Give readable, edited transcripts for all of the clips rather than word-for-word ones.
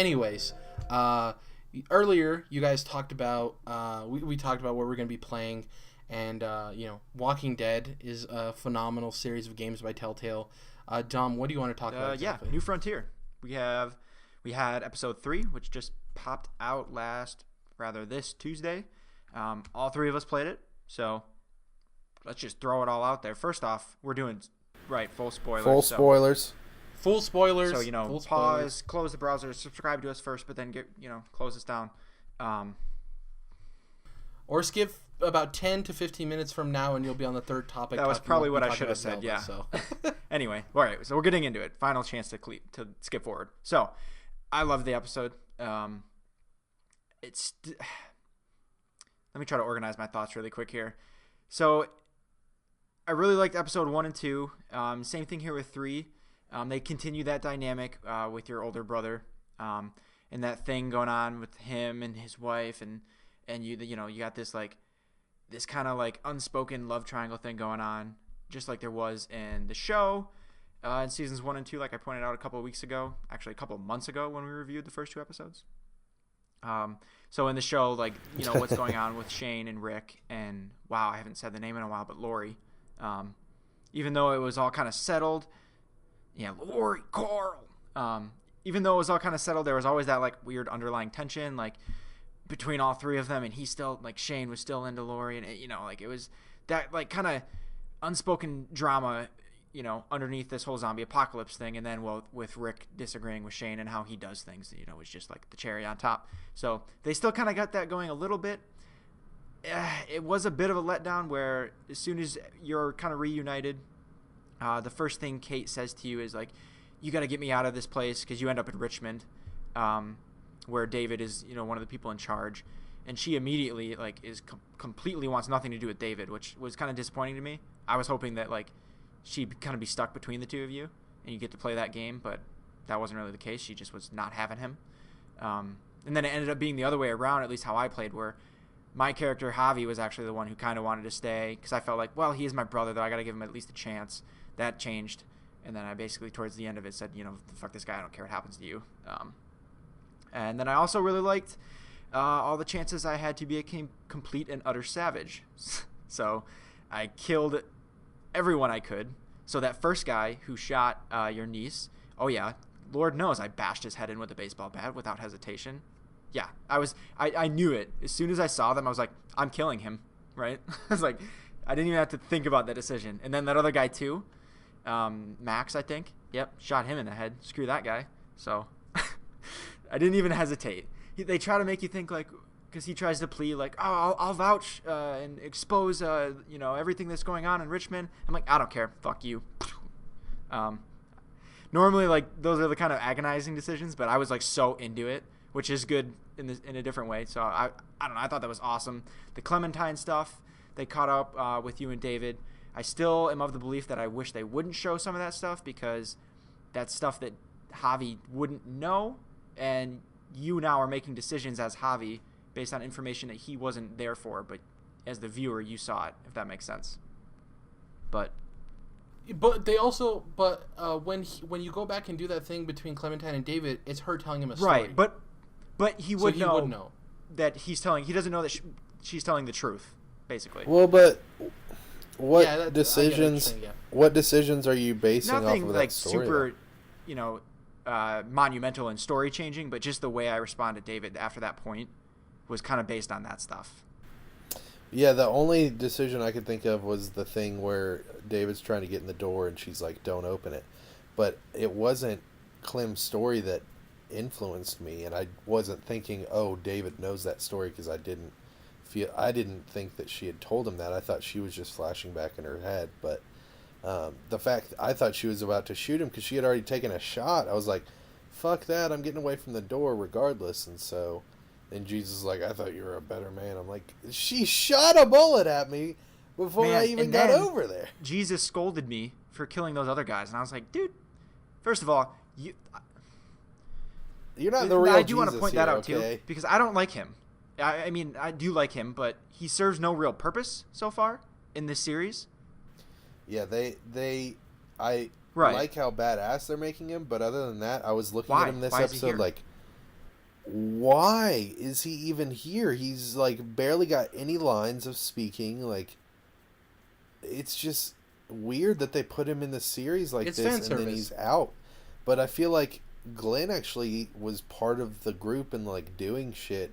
anyways, earlier you guys talked about we talked about what we're going to be playing, and Walking Dead is a phenomenal series of games by Telltale. Dom, what do you want to talk about exactly? Yeah, New Frontier. We had episode 3, which just popped out this Tuesday. All 3 of us played it, so let's just throw it all out there. First off, we're doing full spoilers. Full spoilers. So full pause, close the browser, subscribe to us first, but then close us down. Or skip about 10 to 15 minutes from now, and you'll be on the third topic. That was probably what I should have said. Zelda, yeah. So. Anyway, all right. So we're getting into it. Final chance to skip forward. So, I love the episode. Let me try to organize my thoughts really quick here. So, I really liked episode 1 and 2. Same thing here with 3. They continue that dynamic with your older brother, and that thing going on with him and his wife, and you got this kind of unspoken love triangle thing going on, just like there was in the show in seasons 1 and 2, like I pointed out a couple of months ago when we reviewed the first 2 episodes. So in the show, what's going on with Shane and Rick, and wow, I haven't said the name in a while, but Lori. Even though it was all kind of settled, Lori, Carl. Even though it was all kind of settled, there was always that weird underlying tension, between all 3 of them, and he still Shane was still into Lori, and it was that kind of unspoken drama, underneath this whole zombie apocalypse thing, and then with Rick disagreeing with Shane and how he does things, was just the cherry on top. So they still kind of got that going a little bit. It was a bit of a letdown where as soon as you're kind of reunited, the first thing Kate says to you is you got to get me out of this place, because you end up in Richmond, where David is one of the people in charge, and she immediately completely wants nothing to do with David, which was kind of disappointing to me. I was hoping that she'd kind of be stuck between the 2 of you and you get to play that game, but that wasn't really the case. She just was not having him. And then it ended up being the other way around, at least how I played, where my character Javi was actually the one who kind of wanted to stay, because I felt he is my brother, though I got to give him at least a chance. That changed, and then I basically towards the end of it said, fuck this guy, I don't care what happens to you. And then I also really liked all the chances I had to be a complete and utter savage. So I killed everyone I could. So that first guy who shot your niece, oh yeah, Lord knows I bashed his head in with a baseball bat without hesitation. Yeah, I knew it. As soon as I saw them, I was like, I'm killing him, right? I was like, I didn't even have to think about that decision. And then that other guy too, Max, I think. Yep, shot him in the head. Screw that guy. So I didn't even hesitate. They try to make you think because he tries to plead I'll vouch and expose everything that's going on in Richmond. I'm like, I don't care. Fuck you. Normally those are the kind of agonizing decisions, but I was so into it, which is good in a different way. So I don't know. I thought that was awesome. The Clementine stuff, they caught up with you and David. I still am of the belief that I wish they wouldn't show some of that stuff, because that's stuff that Javi wouldn't know, and you now are making decisions as Javi based on information that he wasn't there for, but as the viewer you saw it, if that makes sense. But they also when you go back and do that thing between Clementine and David, it's her telling him a story. Right, but he would know that he doesn't know that she's telling the truth, basically. Well, but what decisions are you basing Nothing off of that story? Super, monumental and story changing, but just the way I responded to David after that point was kind of based on that stuff. Yeah, the only decision I could think of was the thing where David's trying to get in the door and she's like, don't open it. But it wasn't Clem's story that influenced me, and I wasn't thinking, oh, David knows that story, because I didn't think that she had told him that. I thought she was just flashing back in her head, but the fact I thought she was about to shoot him because she had already taken a shot, I was like, fuck that, I'm getting away from the door regardless. And Jesus is like, I thought you were a better man. I'm like, she shot a bullet at me before I even got over there. Jesus scolded me for killing those other guys, and I was like, dude, first of all, you're not the real Jesus. I do want to point that out okay? too, because I don't like him. I mean, I do like him, but he serves no real purpose so far in this series. Yeah, I like how badass they're making him, but other than that, I was looking at him this episode like, why is he even here? He's like barely got any lines of speaking. Like, it's just weird that they put him in the series like It's this fan and service. then he's out. But I feel like Glenn actually was part of the group and like doing shit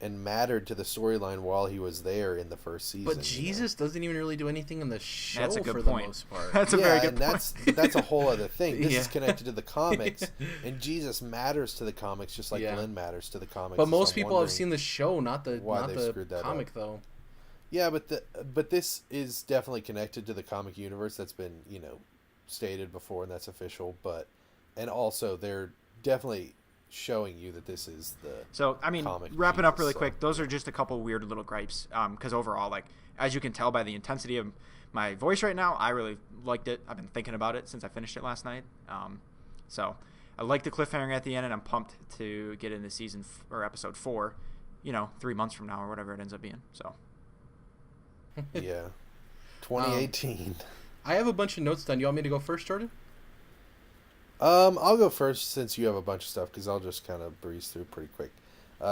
and mattered to the storyline while he was there in the first season. But Jesus doesn't even really do anything in the show That's a good for point. the most part. That's a very good and point. that's a whole other thing. This Yeah. is connected to the comics, and Jesus matters to the comics just like Yeah. Glenn matters to the comics. But So most I'm people have wondering seen the show, not the why not they the screwed that comic up. though. Yeah, but this is definitely connected to the comic universe. That's been stated before, and that's official. And also they're definitely showing you that this is the So, I mean, comic wrapping up Jesus, really so. quick, those are just a couple weird little gripes. Because overall, like, as you can tell by the intensity of my voice right now, I really liked it. I've been thinking about it since I finished it last night. So, I like the cliffhanger at the end, and I'm pumped to get into or episode 4, 3 months from now or whatever it ends up being. So, Yeah, 2018. I have a bunch of notes done. You want me to go first, Jordan? I'll go first since you have a bunch of stuff because I'll just kind of breeze through pretty quick.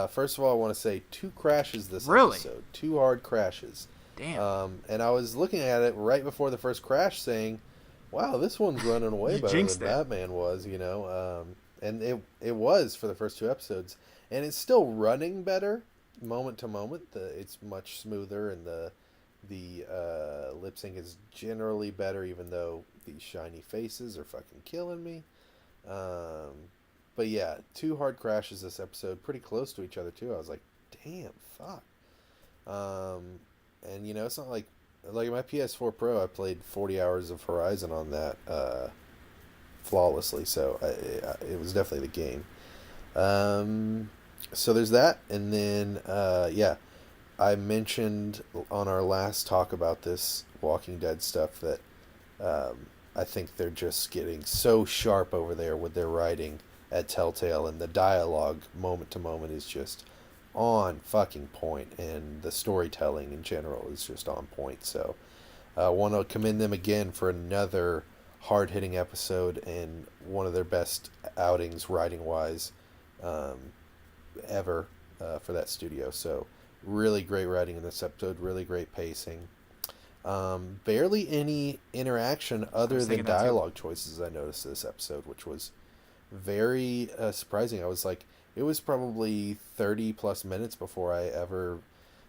First of all, I want to say 2 crashes this Really? episode. 2 hard crashes. damn. And I was looking at it right before the first crash, saying, "Wow, this one's running way You better jinxed than it. Batman was." And it was for the first 2 episodes, and it's still running better moment to moment. It's much smoother, and the lip sync is generally better, even though these shiny faces are fucking killing me. But yeah, 2 hard crashes this episode, pretty close to each other too. I was like, damn, fuck. And it's not like my PS4 Pro, I played 40 hours of Horizon on that flawlessly, so it was definitely the game. So there's that, and then yeah, I mentioned on our last talk about this Walking Dead stuff that I think they're just getting so sharp over there with their writing at Telltale, and the dialogue moment to moment is just on fucking point, and the storytelling in general is just on point. So I want to commend them again for another hard-hitting episode and one of their best outings writing-wise ever for that studio. So really great writing in this episode, really great pacing. Barely any interaction other than thinking that too. dialogue choices I noticed this episode, which was very surprising. I was like, it was probably 30 plus minutes before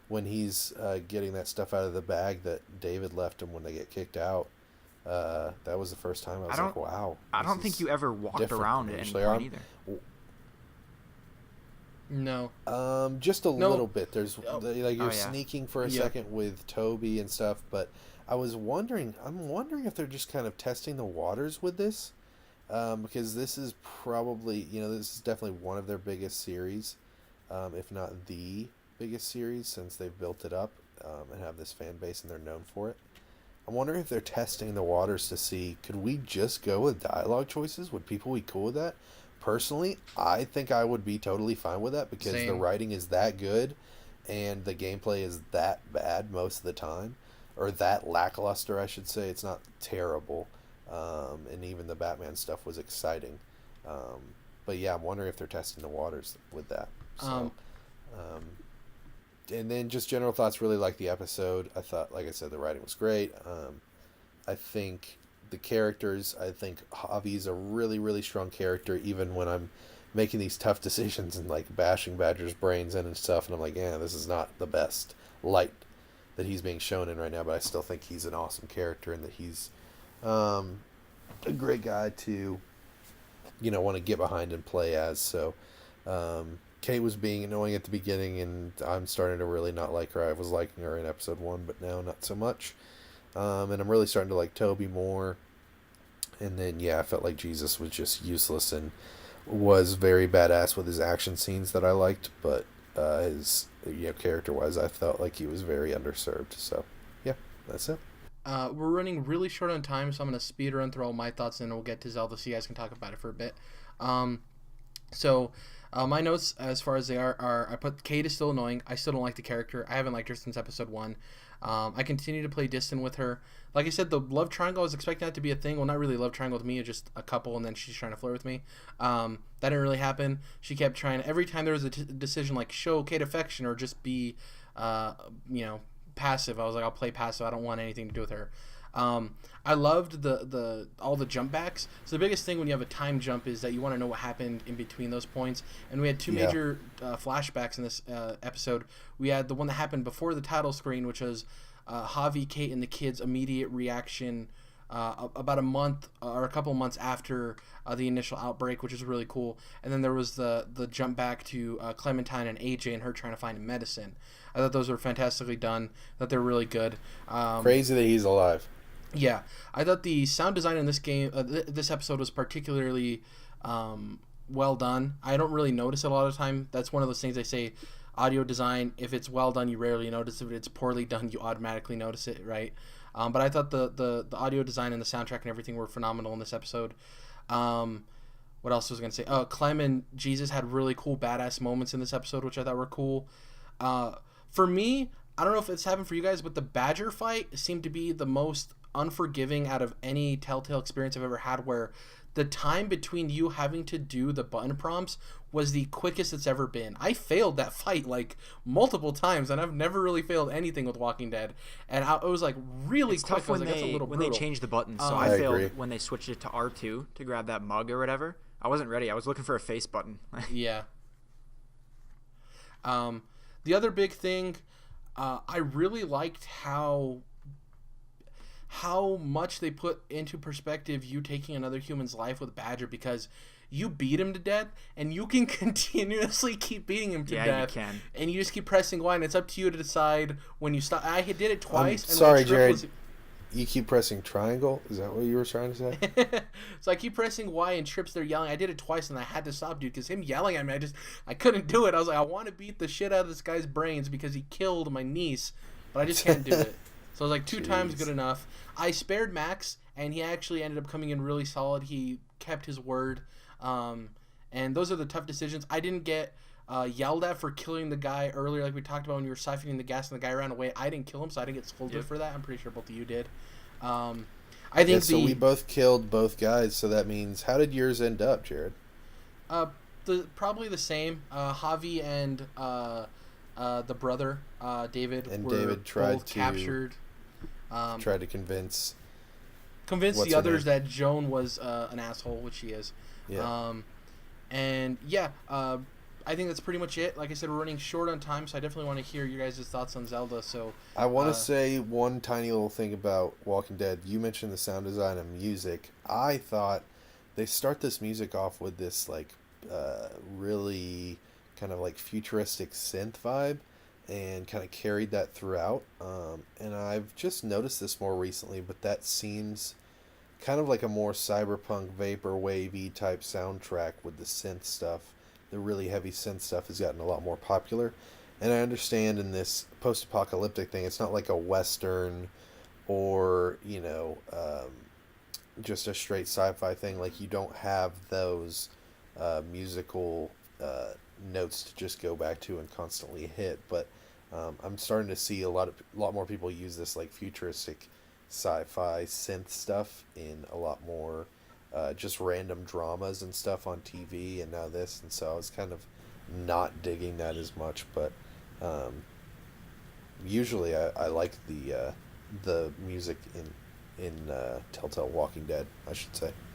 when he's getting that stuff out of the bag that David left him when they get kicked out. That was the first time I was like, wow. I don't think you ever walked around at any point either. No. Just a little bit. There's like you're Oh, yeah. sneaking for a Yeah. second with Toby and stuff, but I'm wondering if they're just kind of testing the waters with this, because this is probably this is definitely one of their biggest series, if not the biggest series since they've built it up and have this fan base and they're known for it. I'm wondering if they're testing the waters to see, could we just go with dialogue choices? Would people be cool with that? Personally, I think I would be totally fine with that because the Same. writing is that good and the gameplay is that bad most of the time, or that lackluster, I should say. It's not terrible, and even the Batman stuff was exciting. But yeah, I'm wondering if they're testing the waters with that. So, and then just general thoughts, really like the episode. I thought, like I said, the writing was great. I think the characters, I think Javi's a really, really strong character, even when I'm making these tough decisions and like bashing Badger's brains in and stuff, and I'm like, yeah, this is not the best light that he's being shown in right now, but I still think he's an awesome character and that he's a great guy to want to get behind and play as. So Kate was being annoying at the beginning, and I'm starting to really not like her. I was liking her in episode 1, but now not so much. And I'm really starting to like Toby more. And then, yeah, I felt like Jesus was just useless and was very badass with his action scenes that I liked. But his character-wise, I felt like he was very underserved. So, yeah, that's it. We're running really short on time, so I'm going to speed run through all my thoughts, and then we'll get to Zelda so you guys can talk about it for a bit. So, my notes as far as they are I put Kate is still annoying. I still don't like the character. I haven't liked her since episode 1. I continue to play distant with her. Like I said, the love triangle, I was expecting that to be a thing. Well, not really love triangle with me, just a couple, and then she's trying to flirt with me. That didn't really happen. She kept trying. Every time there was a decision like show Kate affection or just be, passive, I was like, I'll play passive. I don't want anything to do with her. I loved the all the jump backs. So the biggest thing when you have a time jump is that you want to know what happened in between those points. And we had two major flashbacks in this episode. We had the one that happened before the title screen, which was Javi, Kate, and the kids' immediate reaction about a month or a couple months after the initial outbreak, which is really cool. And then there was the jump back to Clementine and AJ and her trying to find medicine. I thought those were fantastically done. I thought they were really good. Crazy that he's alive. Yeah, I thought the sound design in this game, this episode was particularly well done. I don't really notice it a lot of the time. That's one of those things they say, audio design, if it's well done, you rarely notice. If it's poorly done, you automatically notice it, right? But I thought the audio design and the soundtrack and everything were phenomenal in this episode. What else was I going to say? Clem and Jesus had really cool, badass moments in this episode, which I thought were cool. For me, I don't know if it's happened for you guys, but the Badger fight seemed to be the most unforgiving out of any Telltale experience I've ever had, where the time between you having to do the button prompts was the quickest it's ever been. I failed that fight like multiple times, and I've never really failed anything with Walking Dead. And it was like really it's quick. tough when I was like, that's a little when brutal. they changed the buttons. So I I failed agree. when they switched it to R2 to grab that mug or whatever. I wasn't ready. I was looking for a face button. Yeah. The other big thing, I really liked how much they put into perspective you taking another human's life with Badger, because you beat him to death and you can continuously keep beating him to death. Yeah, you can. And you just keep pressing Y, and it's up to you to decide when you stop. I did it twice. Sorry, Jared. You keep pressing triangle? Is that what you were trying to say? So I keep pressing Y and Trips, they're yelling. I did it twice and I had to stop, dude, because him yelling at me, I couldn't do it. I was like, I want to beat the shit out of this guy's brains because he killed my niece, but I just can't do it. So I was like, two times good enough. I spared Max, and he actually ended up coming in really solid. He kept his word. And those are the tough decisions. I didn't get yelled at for killing the guy earlier, like we talked about when you were siphoning the gas and the guy ran away. I didn't kill him, so I didn't get scolded for that. I'm pretty sure both of you did. I think so we both killed both guys, so that means, how did yours end up, Jared? Probably the same. Javi and the brother, David, and were David tried both to captured. Tried to convince the others that Joan was an asshole, which she is. Yeah. I think that's pretty much it. Like I said, we're running short on time, so I definitely want to hear your guys' thoughts on Zelda. So I want to say one tiny little thing about Walking Dead. You mentioned the sound design and music. I thought they start this music off with this like really kind of like futuristic synth vibe, and kind of carried that throughout. And I've just noticed this more recently, but that seems kind of like a more cyberpunk vaporwave-y type soundtrack with the synth stuff. The really heavy synth stuff has gotten a lot more popular. And I understand in this post-apocalyptic thing, it's not like a Western or, just a straight sci-fi thing. Like, you don't have those musical notes to just go back to and constantly hit. But I'm starting to see a lot more people use this like futuristic sci-fi synth stuff in a lot more just random dramas and stuff on TV, and now this, and so I was kind of not digging that as much, but usually I like the music in Telltale Walking Dead, I should say.